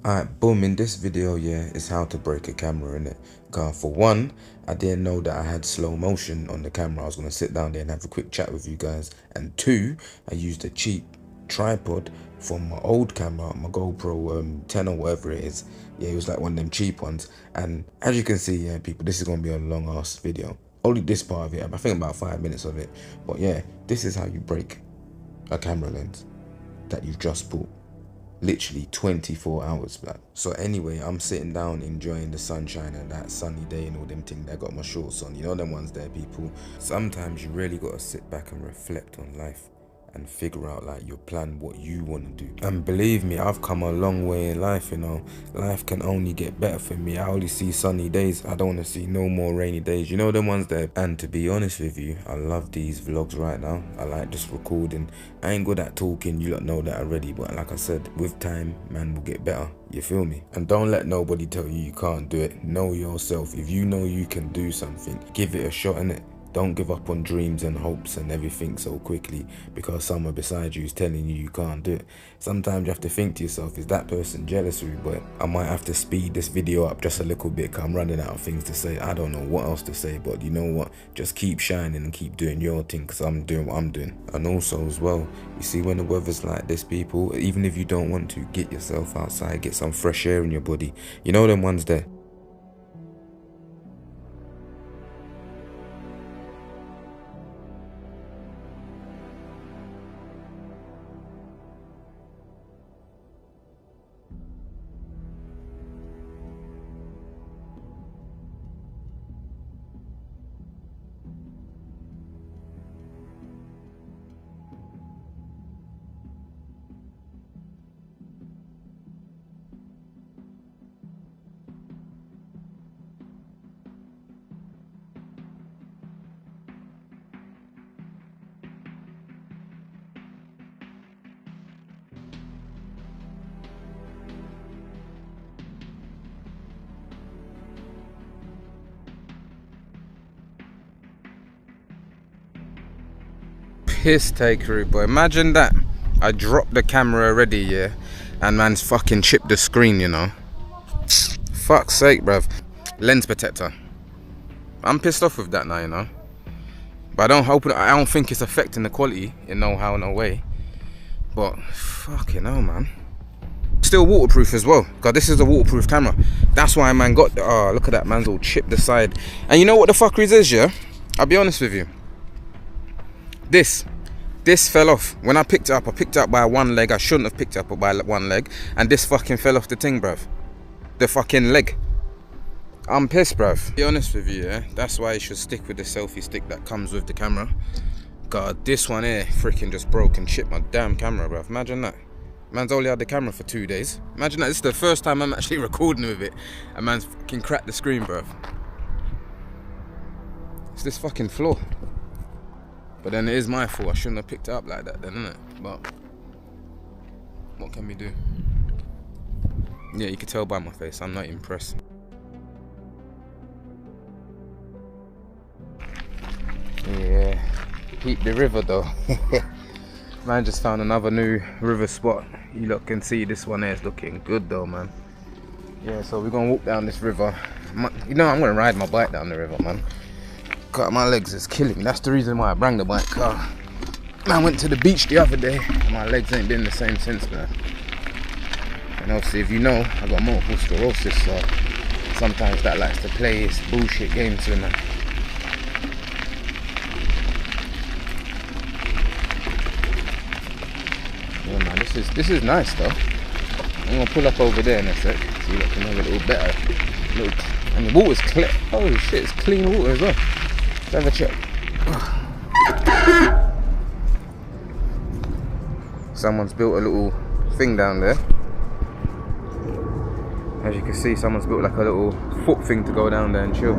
Alright, boom, in this video, yeah, is how to break a camera, innit? For one, I didn't know that I had slow motion on the camera. I was gonna sit down there and have a quick chat with you guys. And two, I used a cheap tripod from my old camera, my GoPro 10 or whatever it is. Yeah, it was like one of them cheap ones. And as you can see, yeah, people, this is gonna be a long ass video. Only this part of it, I think about 5 minutes of it. But yeah, this is how you break a camera lens that you've just bought. Literally 24 hours back. So anyway, I'm sitting down enjoying the sunshine and that sunny day and all them things that got my shorts on. You know them ones there, people. Sometimes you really gotta sit back and reflect on life and figure out like your plan, what you want to do. And believe me, I've come a long way in life, you know. Life can only get better for me. I only see sunny days. I don't want to see no more rainy days. You know them ones there. And to be honest with you, I love these vlogs right now. I like just recording. I ain't good at talking, you lot know that already, but like I said, with time, man will get better. You feel me? And don't let nobody tell you you can't do it. Know yourself. If you know you can do something, give it a shot, innit? Don't give up on dreams and hopes and everything so quickly because someone beside you is telling you you can't do it. Sometimes you have to think to yourself, is that person jealous of you? But I might have to speed this video up just a little bit because I'm running out of things to say. I don't know what else to say, but you know what? Just keep shining and keep doing your thing because I'm doing what I'm doing. And also as well, you see when the weather's like this, people, even if you don't want to, get yourself outside, get some fresh air in your body. You know them ones there. Piss takery, boy. Imagine that. I dropped the camera already, yeah, and man's fucking chipped the screen, you know. Fuck's sake, bruv. Lens protector. I'm pissed off with that now, you know. But I don't think it's affecting the quality in no how, no way. But fucking hell, man. Still waterproof as well. God, this is a waterproof camera. That's why man got the, oh, look at that, man's all chipped the side. And you know what the fuckeries is, yeah? I'll be honest with you. This fell off. When I picked it up by one leg. I shouldn't have picked it up by one leg. And this fucking fell off the thing, bruv. The fucking leg. I'm pissed, bruv. To be honest with you, yeah, that's why you should stick with the selfie stick that comes with the camera. God, this one here freaking just broke and chipped my damn camera, bruv. Imagine that. Man's only had the camera for 2 days. Imagine that. This is the first time I'm actually recording with it. And man's fucking cracked the screen, bruv. It's this fucking floor. But then it is my fault. I shouldn't have picked it up like that then, innit? But what can we do? Yeah, you can tell by my face, I'm not impressed. Yeah, peep the river though. Man just found another new river spot. You lot can see this one here is looking good though, man. Yeah, so we're gonna walk down this river. You know, I'm gonna ride my bike down the river, man. God, my legs is killing me. That's the reason why I brought the bike. I went to the beach the other day. My legs ain't been the same since, man. And obviously, if you know, I got multiple sclerosis, so sometimes that likes to play its bullshit games with me. Yeah, man, this is nice though. I'm gonna pull up over there in a sec, so you can have a little better look. And the water's clear. Holy shit, it's clean water as well. Let's have a check. Someone's built a little thing down there. As you can see, someone's built like a little foot thing to go down there and chill.